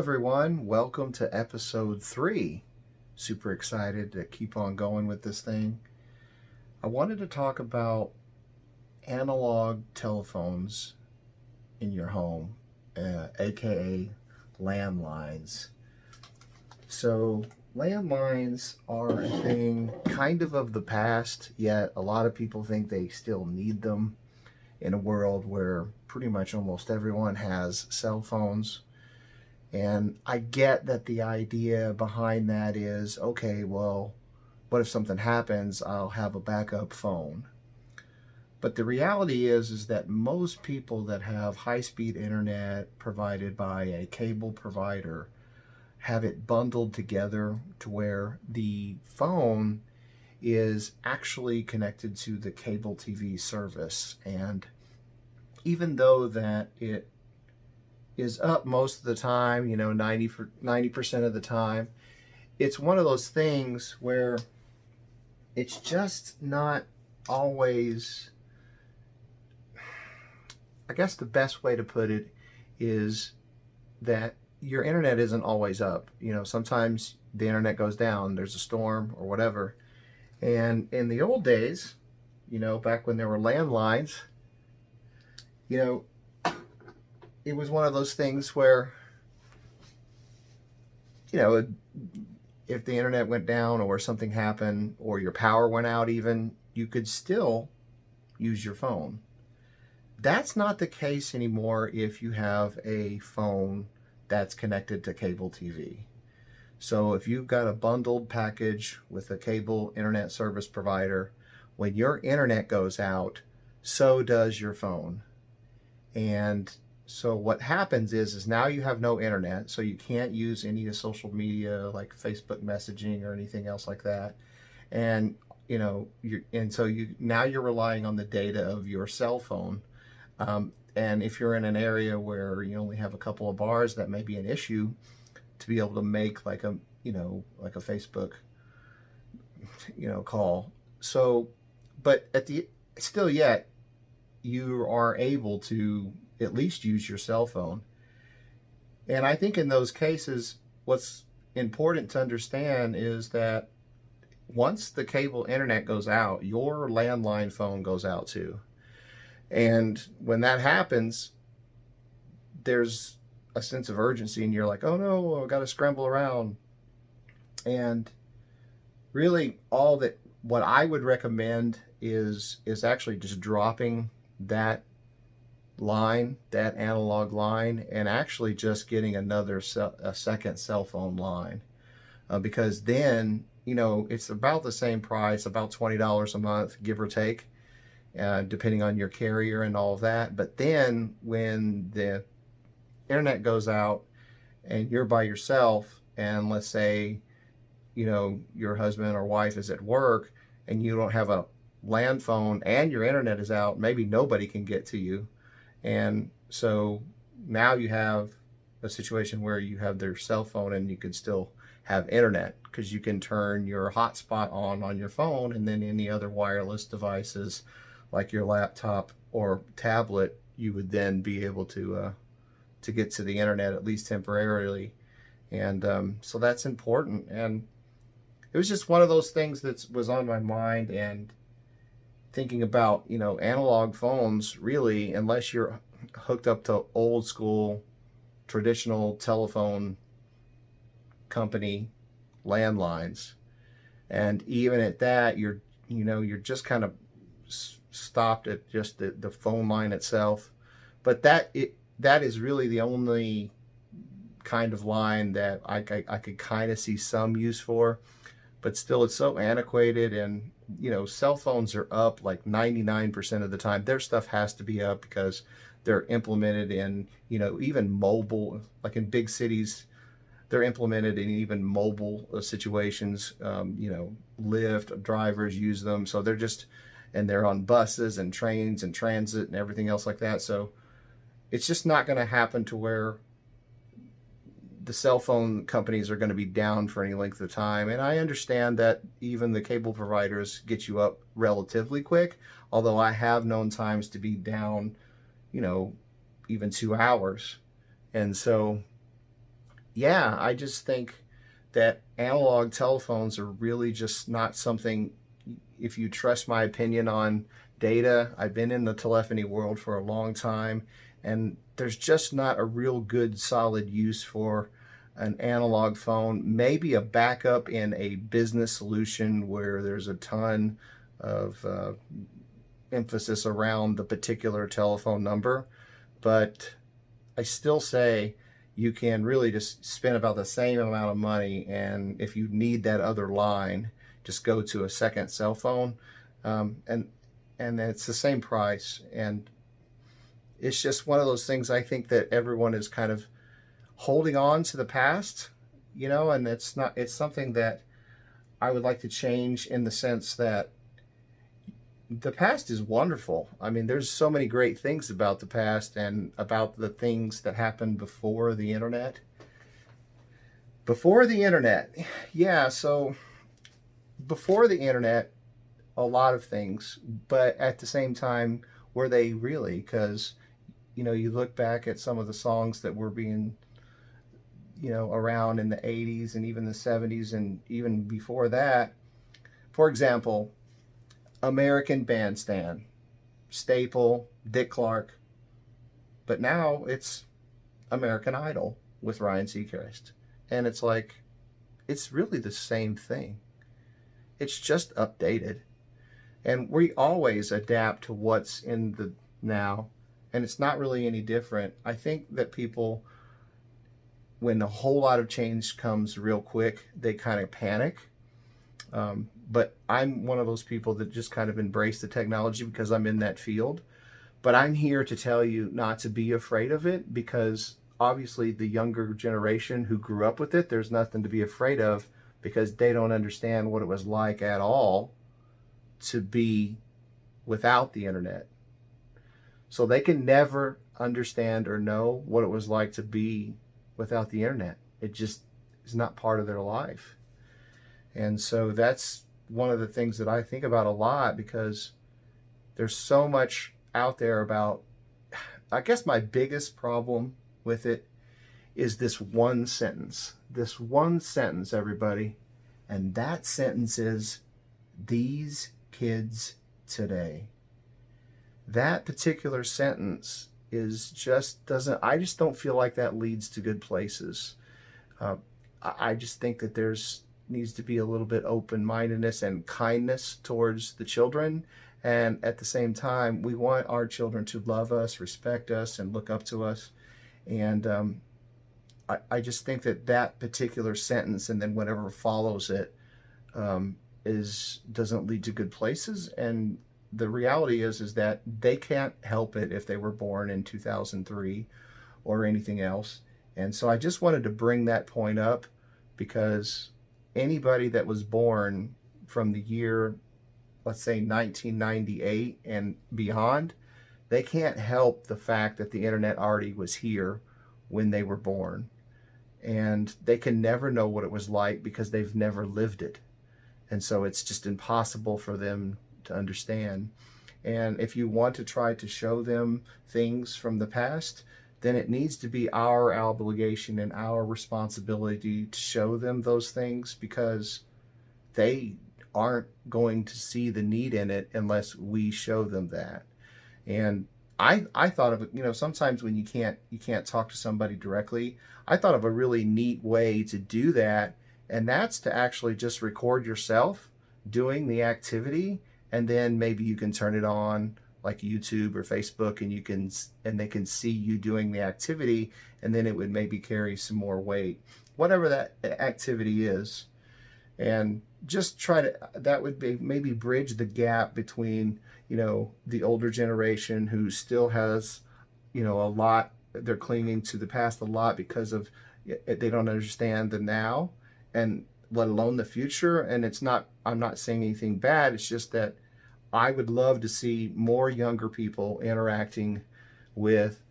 everyone. Welcome to episode 3. Super excited to keep on going with this thing. I wanted to talk about analog telephones in your home, aka landlines. So, landlines are a thing kind of the past, yet a lot of people think they still need them in a world where pretty much almost everyone has cell phones. And I get that the idea behind that is, okay, well, what if something happens? I'll have a backup phone. But the reality is that most people that have high-speed internet provided by a cable provider have it bundled together to where the phone is actually connected to the cable TV service. And even though that it is up most of the time, 90% of the time, it's one of those things where it's just not always, I guess the best way to put it is that your internet isn't always up. Sometimes the internet goes down, there's a storm or whatever. And in the old days, back when there were landlines, it was one of those things where, if the internet went down or something happened or your power went out even, you could still use your phone. That's not the case anymore if you have a phone that's connected to cable TV. So if you've got a bundled package with a cable internet service provider, when your internet goes out, so does your phone. And so what happens is now you have no internet, so you can't use any of the social media like Facebook messaging or anything else like that. And now you're relying on the data of your cell phone. And if you're in an area where you only have a couple of bars, that may be an issue to be able to make like a Facebook call. So, but yet you are able to at least use your cell phone. And I think in those cases, what's important to understand is that once the cable internet goes out, your landline phone goes out too. And when that happens, there's a sense of urgency and you're like, oh no, I've got to scramble around. And really what I would recommend is actually just dropping that line, that analog line, and actually just getting a second cell phone line, because then it's about the same price, about $20 a month, give or take, depending on your carrier and all of that. But then when the internet goes out and you're by yourself, and let's say your husband or wife is at work and you don't have a land phone and your internet is out, maybe nobody can get to you. And so now you have a situation where you have their cell phone and you can still have internet because you can turn your hotspot on your phone, and then any other wireless devices like your laptop or tablet, you would then be able to get to the internet at least temporarily. And so that's important. And it was just one of those things that was on my mind, and thinking about, analog phones, really, unless you're hooked up to old school, traditional telephone company landlines. And even at that, you're just kind of stopped at just the phone line itself. But that is really the only kind of line that I could kind of see some use for. But still, it's so antiquated, and cell phones are up like 99% of the time. Their stuff has to be up because they're implemented in, even mobile, like in big cities, they're implemented in even mobile situations. Lyft drivers use them, so they're on buses and trains and transit and everything else like that. So it's just not going to happen to where the cell phone companies are going to be down for any length of time. And I understand that even the cable providers get you up relatively quick, although I have known times to be down, even 2 hours. And so yeah, I just think that analog telephones are really just not something, if you trust my opinion on data, I've been in the telephony world for a long time, and there's just not a real good solid use for an analog phone. Maybe a backup in a business solution where there's a ton of emphasis around the particular telephone number, but I still say you can really just spend about the same amount of money, and if you need that other line, just go to a second cell phone, um, and and it's the same price. And it's just one of those things. I think that everyone is kind of holding on to the past, and it's not. It's something that I would like to change in the sense that the past is wonderful. I mean, there's so many great things about the past and about the things that happened before the internet. Before the internet, yeah, so before the internet, a lot of things, but at the same time, were they really? Because, you look back at some of the songs that were being, around in the 80s and even the 70s and even before that. For example, American Bandstand, Staple, Dick Clark, but now it's American Idol with Ryan Seacrest. And it's like, it's really the same thing. It's just updated. And we always adapt to what's in the now, and it's not really any different. I think that people, when a whole lot of change comes real quick, they kind of panic. But I'm one of those people that just kind of embrace the technology because I'm in that field. But I'm here to tell you not to be afraid of it, because obviously the younger generation who grew up with it, there's nothing to be afraid of because they don't understand what it was like at all to be without the internet. So they can never understand or know what it was like to be without the internet. It just is not part of their life. And so that's one of the things that I think about a lot, because there's so much out there about, I guess my biggest problem with it is this one sentence. This one sentence, everybody. And that sentence is, these kids today. That particular sentence is just doesn't, I just don't feel like that leads to good places. I just think that there's needs to be a little bit open-mindedness and kindness towards the children. And at the same time, we want our children to love us, respect us, and look up to us. And I just think that that particular sentence and then whatever follows it doesn't lead to good places. And the reality is that they can't help it if they were born in 2003 or anything else. And so I just wanted to bring that point up, because anybody that was born from the year, let's say 1998 and beyond, they can't help the fact that the internet already was here when they were born. And they can never know what it was like because they've never lived it. And so it's just impossible for them to understand. And if you want to try to show them things from the past, then it needs to be our obligation and our responsibility to show them those things, because they aren't going to see the need in it unless we show them that. And I thought of it, sometimes when you can't talk to somebody directly, I thought of a really neat way to do that, and that's to actually just record yourself doing the activity, and then maybe you can turn it on like YouTube or Facebook, and they can see you doing the activity, and then it would maybe carry some more weight, whatever that activity is. And just that would be maybe bridge the gap between, the older generation who still has, a lot, they're clinging to the past a lot because of, they don't understand the now, and let alone the future. And I'm not saying anything bad. It's just that I would love to see more younger people interacting with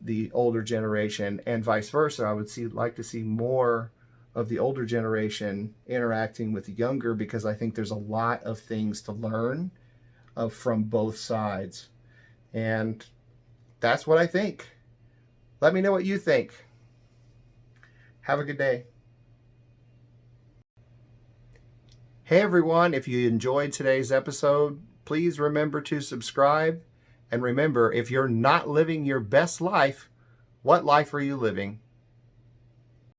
the older generation, and vice versa. I would like to see more of the older generation interacting with the younger, because I think there's a lot of things to learn from both sides. And that's what I think. Let me know what you think. Have a good day. Hey everyone, if you enjoyed today's episode, please remember to subscribe. And remember, if you're not living your best life, what life are you living?